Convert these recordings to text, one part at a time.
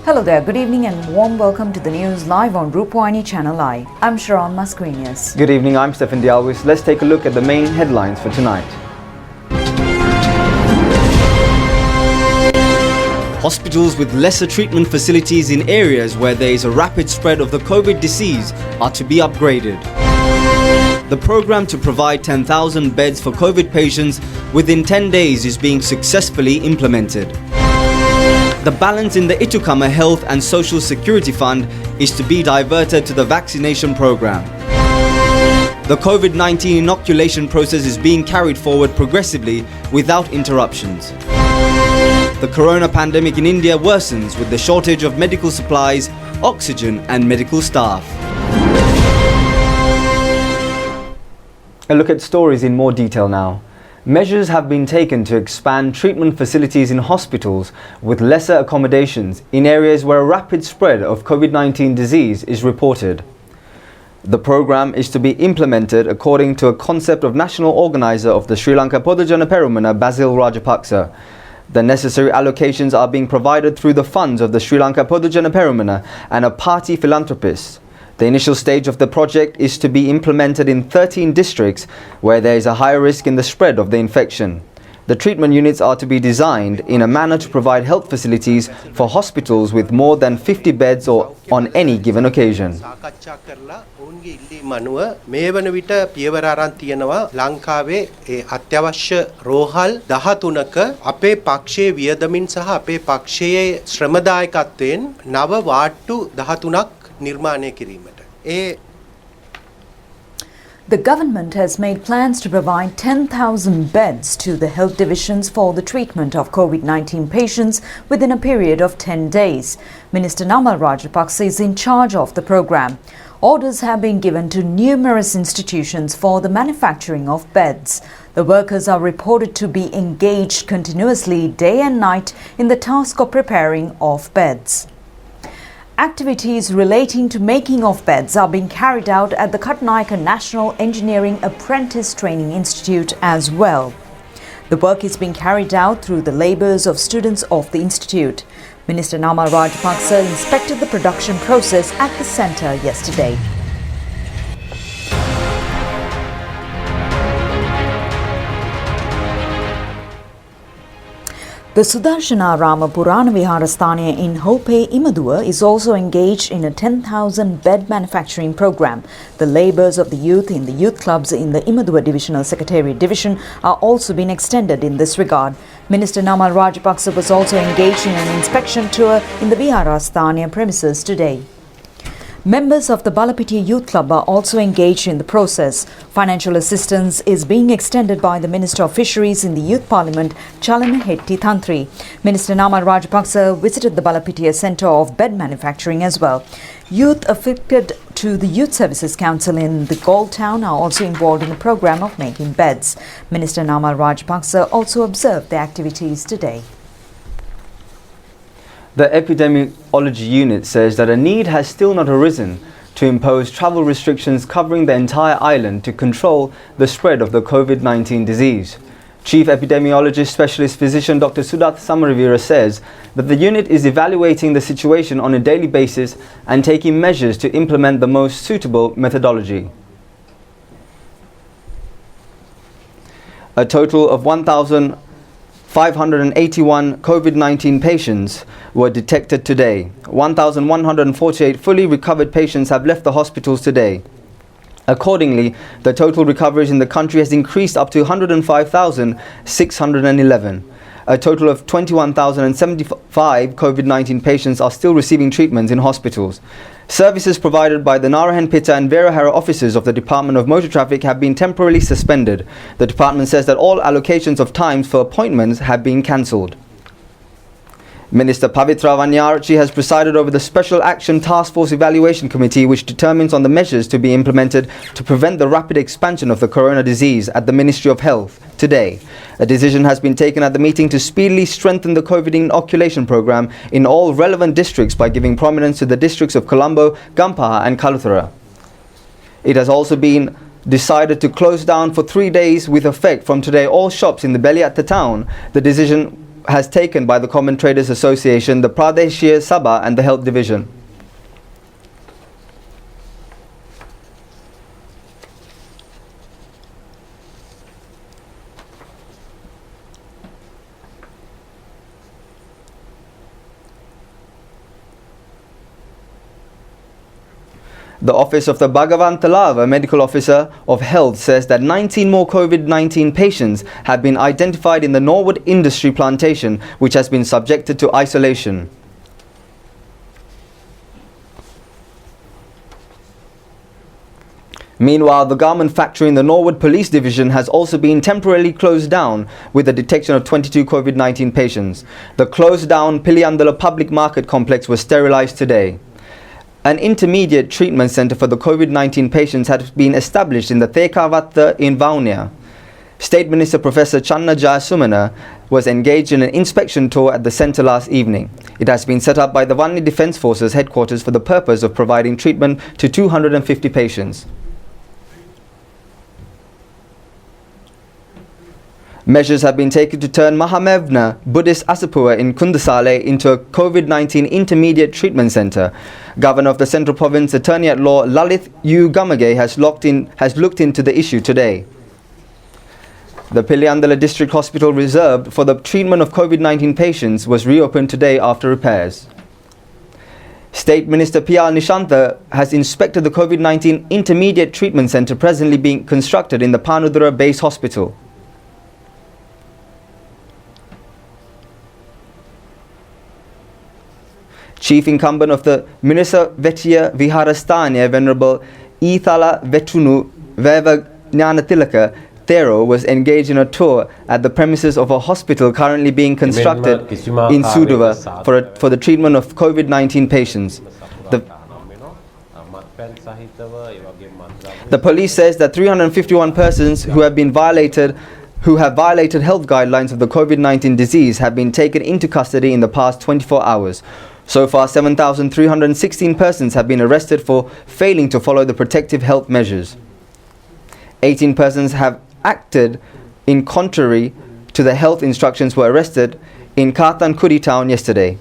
Hello there, good evening and warm welcome to the news live on Rupavahini ChannelEye. I'm Sharon Mascarenhas. Good evening, I'm Stephen Dialwis. Let's take a look at the main headlines for tonight. Hospitals with lesser treatment facilities in areas where there is a rapid spread of the COVID disease are to be upgraded. The program to provide 10,000 beds for COVID patients within 10 days is being successfully implemented. The balance in the Itukama Health and Social Security Fund is to be diverted to the Vaccination Program. The Covid-19 inoculation process is being carried forward progressively without interruptions. The corona pandemic in India worsens with the shortage of medical supplies, oxygen and medical staff. A look at stories in more detail now. Measures have been taken to expand treatment facilities in hospitals with lesser accommodations in areas where a rapid spread of COVID-19 disease is reported. The program is to be implemented according to a concept of national organizer of the Sri Lanka Podujana Peramana, Basil Rajapaksa. The necessary allocations are being provided through the funds of the Sri Lanka Podujana Peramana and a party philanthropist. The initial stage of the project is to be implemented in 13 districts where there is a higher risk in the spread of the infection. The treatment units are to be designed in a manner to provide health facilities for hospitals with more than 50 beds or on any given occasion. මේ වන විට පියවර අරන් තියෙනවා ලංකාවේ අත්‍යවශ්‍ය රෝහල් 13ක අපේ පක්ෂයේ වියදමින් සහ අපේ පක්ෂයේ ශ්‍රමදායකත්වයෙන් නව වාට්ටු 13ක් निर्माण किरीमट The government has made plans to provide 10,000 beds to the health divisions for the treatment of COVID-19 patients within a period of 10 days. Minister Namal Rajapaksa is in charge of the program. Orders have been given to numerous institutions for the manufacturing of beds. The workers are reported to be engaged continuously day and night in the task of preparing of beds. Activities relating to making of beds are being carried out at the Katnaika National Engineering Apprentice Training Institute as well. The work is being carried out through the labours of students of the institute. Minister Namal Rajapaksa inspected the production process at the centre yesterday. The Sudarshanarama Purana Viharasthana in Hope, Imaduwa is also engaged in a 10,000 bed manufacturing program. The labours of the youth in the youth clubs in the Imaduwa Divisional Secretariat Division are also being extended in this regard. Minister Namal Rajapaksa was also engaged in an inspection tour in the Viharasthana premises today. Members of the Balapitiya Youth Club are also engaged in the process. Financial assistance is being extended by the Minister of Fisheries in the Youth Parliament, Chalana Hetty Thantri. Minister Namal Rajapaksa visited the Balapitiya Centre of Bed Manufacturing as well. Youth affiliated to the Youth Services Council in the Gold Town are also involved in the programme of making beds. Minister Namal Rajapaksa also observed the activities today. The epidemiology unit says that a need has still not arisen to impose travel restrictions covering the entire island to control the spread of the COVID-19 disease. Chief Epidemiologist Specialist Physician Dr. Sudath Samarivira says that the unit is evaluating the situation on a daily basis and taking measures to implement the most suitable methodology. A total of 1,581 COVID-19 patients were detected today. 1,148 fully recovered patients have left the hospitals today. Accordingly, the total recoveries in the country has increased up to 105,611. A total of 21,075 COVID-19 patients are still receiving treatments in hospitals. Services provided by the Narayan Pitta and Verahara offices of the Department of Motor Traffic have been temporarily suspended. The department says that all allocations of times for appointments have been cancelled. Minister Pavitra Vanyarchi has presided over the Special Action Task Force Evaluation Committee, which determines on the measures to be implemented to prevent the rapid expansion of the corona disease at the Ministry of Health today. A decision has been taken at the meeting to speedily strengthen the COVID inoculation program in all relevant districts by giving prominence to the districts of Colombo, Gampaha and Kaluthara. It has also been decided to close down for 3 days with effect from today all shops in the Beliatta town. The decision has taken by the Common Traders Association, the Pradeshia Sabha and the Health Division. The Office of the Bhagavan Talava Medical Officer of Health says that 19 more COVID-19 patients have been identified in the Norwood Industry Plantation, which has been subjected to isolation. Meanwhile, the garment factory in the Norwood Police Division has also been temporarily closed down with the detection of 22 COVID-19 patients. The closed down Piliyandala Public Market Complex was sterilized today. An intermediate treatment centre for the COVID-19 patients has been established in the Thekavatta in Vaunia. State Minister Professor Channa Jayasumana was engaged in an inspection tour at the centre last evening. It has been set up by the Vanni Defence Forces headquarters for the purpose of providing treatment to 250 patients. Measures have been taken to turn Mahamevna Buddhist Asapua in Kundasale into a COVID-19 intermediate treatment centre. Governor of the Central Province Attorney at Law Lalith U. Gamage has looked into the issue today. The Piliyandala District Hospital reserved for the treatment of COVID-19 patients was reopened today after repairs. State Minister P.R. Nishantha has inspected the COVID-19 intermediate treatment centre presently being constructed in the Panudura Base Hospital. Chief incumbent of the Minisa Vetia Viharasthanya, Venerable Ithala Vetunu Veva Jnanatilaka Thero, was engaged in a tour at the premises of a hospital currently being constructed in Suduva for the treatment of COVID-19 patients. The police says that 351 persons who have violated health guidelines of the COVID-19 disease have been taken into custody in the past 24 hours. So far, 7,316 persons have been arrested for failing to follow the protective health measures. 18 persons have acted in contrary to the health instructions were arrested in Kathankudi town yesterday.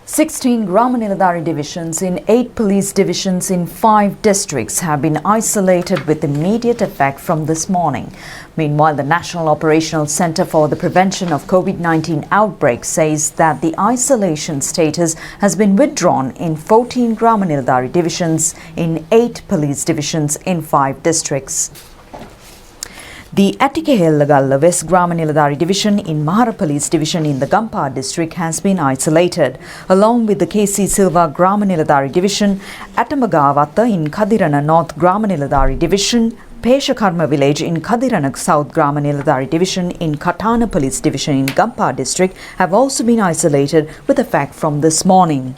16 Grama divisions in 8 police divisions in 5 districts have been isolated with immediate effect from this morning. Meanwhile, the National Operational Centre for the Prevention of COVID-19 Outbreaks says that the isolation status has been withdrawn in 14 Grama divisions in 8 police divisions in 5 districts. The Attikehellagalla West Grama Division in Mahara Police Division in the Gampa district has been isolated, along with the KC Silva Grama Division, Atamagavatta in Kadirana North Grama Division, Peshakarma village in Kadirana South Grama Division in Katana Police Division in Gampa district have also been isolated with effect from this morning.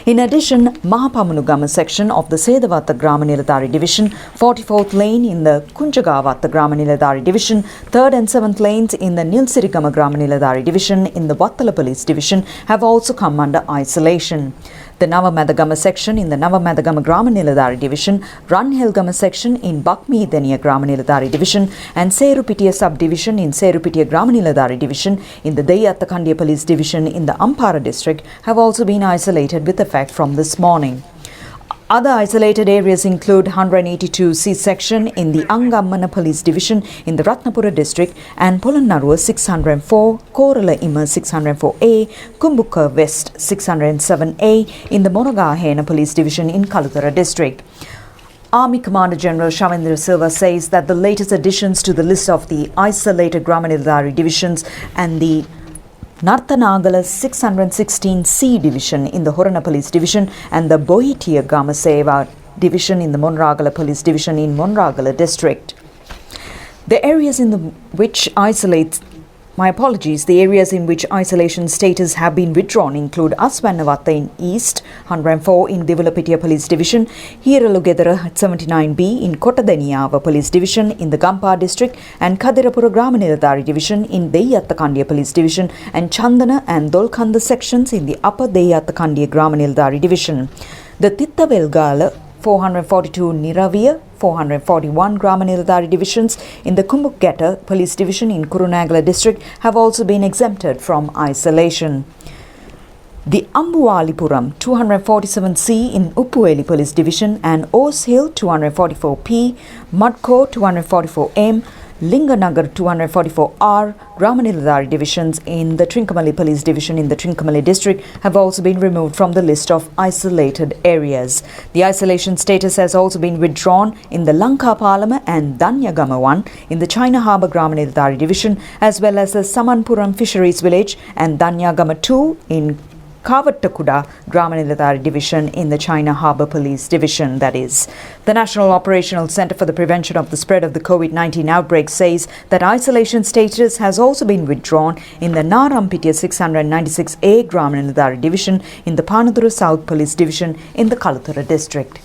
In addition, Mahapamunugama section of the Sedavatta Grama Division, 44th lane in the Kunjagavatta Grama Division, 3rd and 7th lanes in the Nilsirigama Grama Division in the Vattala Police Division have also come under isolation. The Navamadagama section in the Navamadagama Grama Division, Ranhelgama section in Bakmi Deniya Grama Division and Serupitiya subdivision in Serupitiya Grama Division in the Deyattakandiya Police Division in the Ampara district have also been isolated with effect from this morning. Other isolated areas include 182C section in the Angammana Police Division in the Ratnapura district and Polonnaruwa 604, Korala Ima 604A, Kumbukka West 607A in the Monogahena Police Division in Kalutara district. Army Commander General Shavendra Silva says that the latest additions to the list of the isolated Gramanildari divisions and the Narthanagala 616C division in the Horana Police Division and the Bohitiya Gamaseva division in the Monragala Police Division in Monragala district. The areas in which isolation status have been withdrawn include Asvanavatta in East, 104 in Developitiya Police Division, Hiralugedara 79B in Kottadaniyava Police Division in the Gampa district and Kadirapura Gramanildari Division in Deyattakandiya Police Division and Chandana and Dolkanda sections in the Upper Deyattakandiya Gramanildari Division. The Tittavelgala 442 Niraviya, 441 Gramanilladari divisions in the Kumbukgetta Police Division in Kurunagala district have also been exempted from isolation. The Ambuwalipuram 247C in Uppuweli Police Division and Ose Hill 244P, Mudco 244M, Linganagar 244R, Gramanilladari divisions in the Trincomalee Police Division in the Trincomalee district have also been removed from the list of isolated areas. The isolation status has also been withdrawn in the Lankapalama and Danyagama 1 in the China Harbour Gramanilladari division, as well as the Samanpuram Fisheries Village and Danyagama 2 in Kavattakuda Gramanilladari division in the China Harbour Police Division, that is. The National Operational Centre for the Prevention of the Spread of the Covid-19 outbreak says that isolation status has also been withdrawn in the Narampitiya 696A Gramanilladari division in the Panadura South Police Division in the Kalathura district.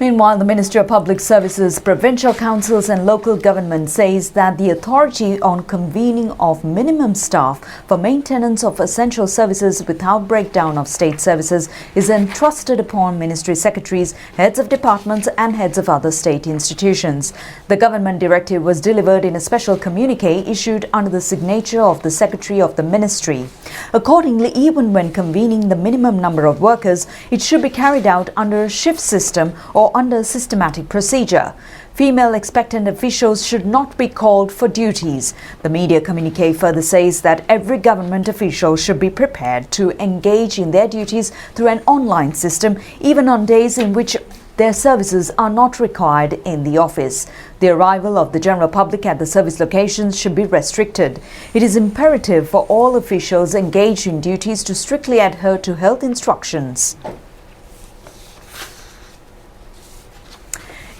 Meanwhile, the Ministry of Public Services, Provincial Councils and Local Government says that the authority on convening of minimum staff for maintenance of essential services without breakdown of state services is entrusted upon Ministry Secretaries, heads of departments and heads of other state institutions. The government directive was delivered in a special communique issued under the signature of the Secretary of the Ministry. Accordingly, even when convening the minimum number of workers, it should be carried out under a shift system or under systematic procedure. Female expectant officials should not be called for duties. The media communique further says that every government official should be prepared to engage in their duties through an online system, even on days in which their services are not required in the office. The arrival of the general public at the service locations should be restricted. It is imperative for all officials engaged in duties to strictly adhere to health instructions.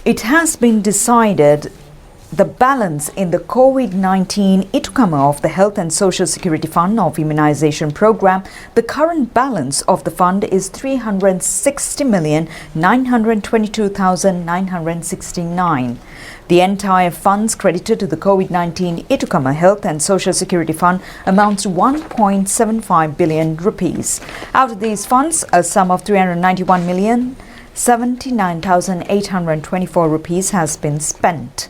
It has been decided the balance in the Covid-19 Itukama of the Health and Social Security Fund of Immunization Program, the current balance of the fund is 360,922,969. The entire funds credited to the Covid-19 Itukama Health and Social Security Fund amounts to 1.75 billion rupees. Out of these funds, a sum of 391,079,824 rupees has been spent.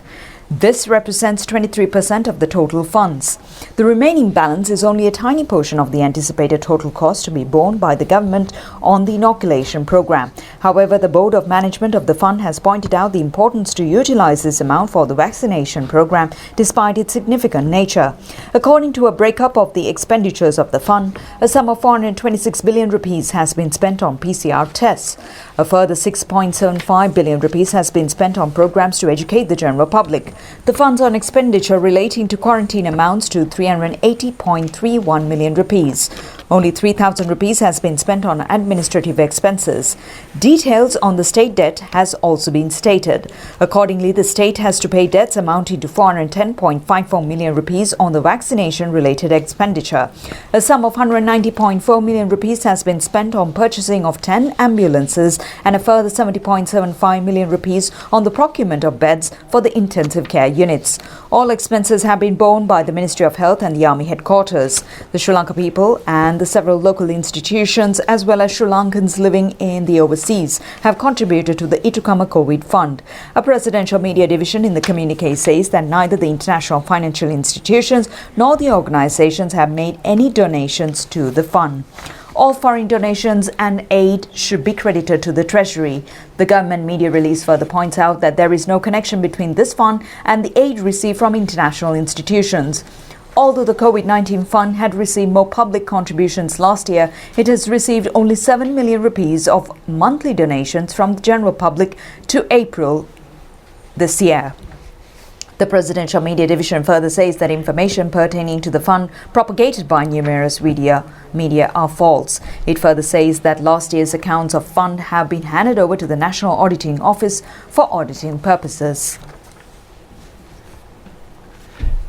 This represents 23% of the total funds. The remaining balance is only a tiny portion of the anticipated total cost to be borne by the government on the inoculation program. However, the Board of Management of the fund has pointed out the importance to utilize this amount for the vaccination program despite its significant nature. According to a breakup of the expenditures of the fund, a sum of 426 billion rupees has been spent on PCR tests. A further 6.75 billion rupees has been spent on programs to educate the general public. The funds on expenditure relating to quarantine amounts to 380.31 million rupees. Only 3,000 rupees has been spent on administrative expenses. Details on the state debt has also been stated. Accordingly, the state has to pay debts amounting to 410.54 million rupees on the vaccination-related expenditure. A sum of 190.4 million rupees has been spent on purchasing of 10 ambulances and a further 70.75 million rupees on the procurement of beds for the intensive care units. All expenses have been borne by the Ministry of Health and the Army Headquarters. The Sri Lanka people and the several local institutions as well as Sri Lankans living in the overseas have contributed to the Itukama COVID Fund. A presidential media division in the communique says that neither the international financial institutions nor the organizations have made any donations to the fund. All foreign donations and aid should be credited to the Treasury. The government media release further points out that there is no connection between this fund and the aid received from international institutions. Although the Covid-19 Fund had received more public contributions last year, it has received only 7 million rupees of monthly donations from the general public to April this year. The Presidential Media Division further says that information pertaining to the fund propagated by numerous media are false. It further says that last year's accounts of fund have been handed over to the National Auditing Office for auditing purposes.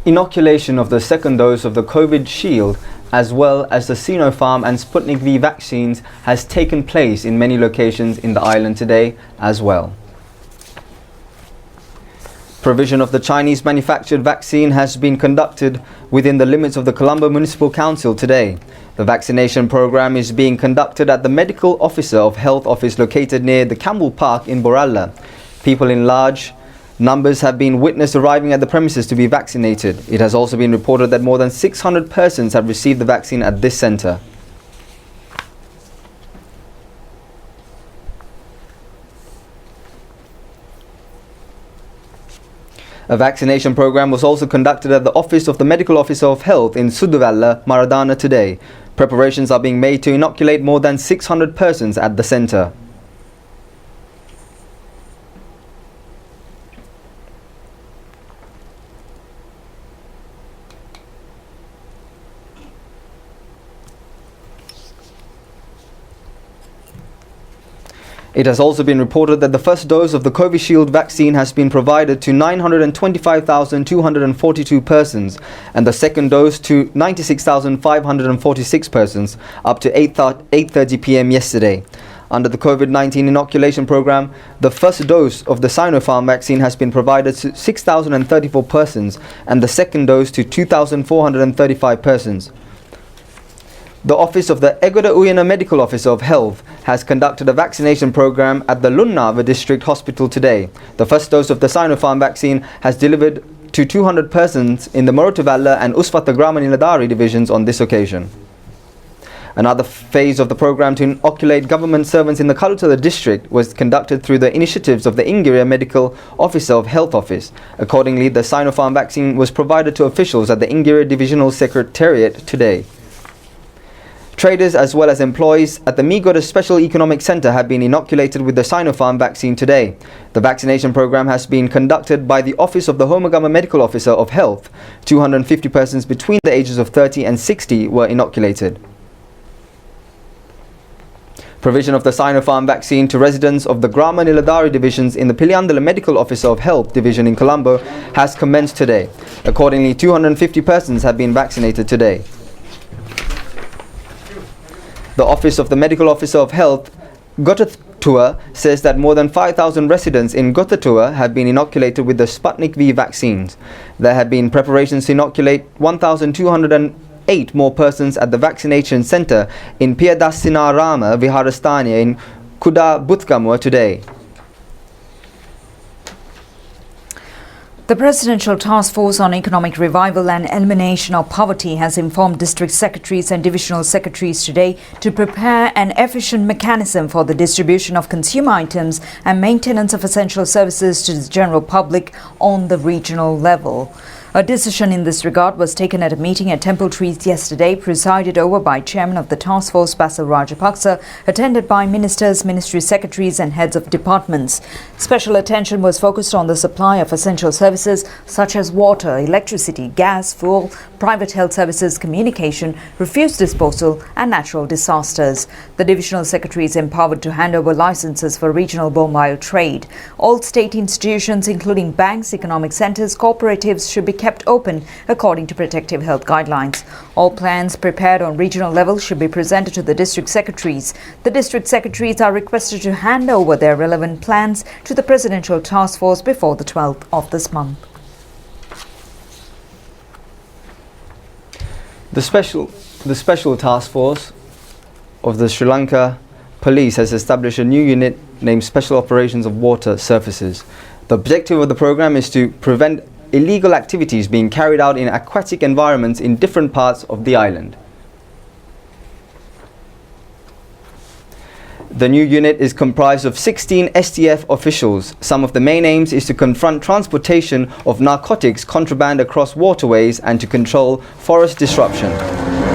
Inoculation of the second dose of the COVID shield as well as the Sinopharm and Sputnik V vaccines has taken place in many locations in the island today as well. Provision of the Chinese manufactured vaccine has been conducted within the limits of the Colombo Municipal Council today. The vaccination program is being conducted at the Medical Officer of Health office located near the Campbell Park in Boralla. People in large numbers have been witnessed arriving at the premises to be vaccinated. It has also been reported that more than 600 persons have received the vaccine at this centre. A vaccination program was also conducted at the office of the Medical Officer of Health in Suduvalla, Maradana today. Preparations are being made to inoculate more than 600 persons at the centre. It has also been reported that the first dose of the Covishield vaccine has been provided to 925,242 persons and the second dose to 96,546 persons up to 8:30 p.m. yesterday. Under the Covid-19 inoculation program, the first dose of the Sinopharm vaccine has been provided to 6,034 persons and the second dose to 2,435 persons. The office of the Egoda Uyana Medical Officer of Health has conducted a vaccination program at the Lunnava District Hospital today. The first dose of the Sinopharm vaccine has delivered to 200 persons in the Morotavalla and Uswata Gramaniladari divisions on this occasion. Another phase of the program to inoculate government servants in the Kalutala district was conducted through the initiatives of the Ingiriya Medical Officer of Health Office. Accordingly, the Sinopharm vaccine was provided to officials at the Ingiriya Divisional Secretariat today. Traders as well as employees at the Migoda Special Economic Centre have been inoculated with the Sinopharm vaccine today. The vaccination program has been conducted by the Office of the Homagama Medical Officer of Health. 250 persons between the ages of 30 and 60 were inoculated. Provision of the Sinopharm vaccine to residents of the Grama Niladari divisions in the Piliandala Medical Officer of Health division in Colombo has commenced today. Accordingly, 250 persons have been vaccinated today. The Office of the Medical Officer of Health, Gotatua, says that more than 5,000 residents in Gotatua have been inoculated with the Sputnik V vaccines. There have been preparations to inoculate 1,208 more persons at the vaccination centre in Piyadasinarama Viharasthana in Kuda Buthkamwa today. The Presidential Task Force on Economic Revival and Elimination of Poverty has informed district secretaries and divisional secretaries today to prepare an efficient mechanism for the distribution of consumer items and maintenance of essential services to the general public on the regional level. A decision in this regard was taken at a meeting at Temple Trees yesterday, presided over by Chairman of the Task Force, Basil Rajapaksa, attended by ministers, ministry secretaries and heads of departments. Special attention was focused on the supply of essential services such as water, electricity, gas, fuel, private health services, communication, refuse disposal and natural disasters. The divisional secretary is empowered to hand over licenses for regional bone trade. All state institutions, including banks, economic centres, cooperatives, should be kept open according to protective health guidelines. All plans prepared on regional level should be presented to the district secretaries. The district secretaries are requested to hand over their relevant plans to the Presidential Task Force before the 12th of this month. The Special Task Force of the Sri Lanka Police has established a new unit named Special Operations of Water Surfaces. The objective of the program is to prevent illegal activities being carried out in aquatic environments in different parts of the island. The new unit is comprised of 16 STF officials. Some of the main aims is to confront transportation of narcotics contraband across waterways and to control forest disruption.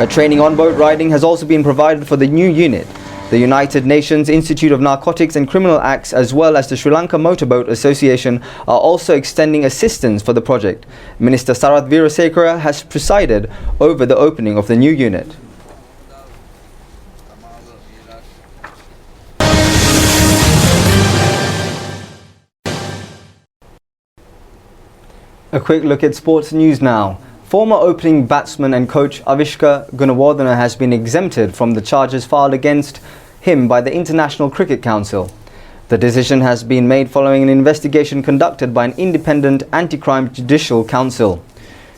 A training on boat riding has also been provided for the new unit. The United Nations Institute of Narcotics and Criminal Acts as well as the Sri Lanka Motorboat Association are also extending assistance for the project. Minister Sarath Veerasekara has presided over the opening of the new unit. A quick look at sports news now. Former opening batsman and coach Avishka Gunawardena has been exempted from the charges filed against him by the International Cricket Council. The decision has been made following an investigation conducted by an independent anti-crime judicial council.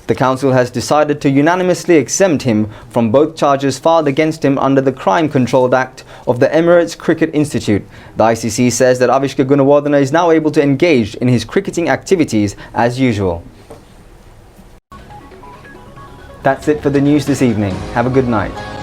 The council has decided to unanimously exempt him from both charges filed against him under the Crime Controlled Act of the Emirates Cricket Institute. The ICC says that Avishka Gunawardena is now able to engage in his cricketing activities as usual. That's it for the news this evening. Have a good night.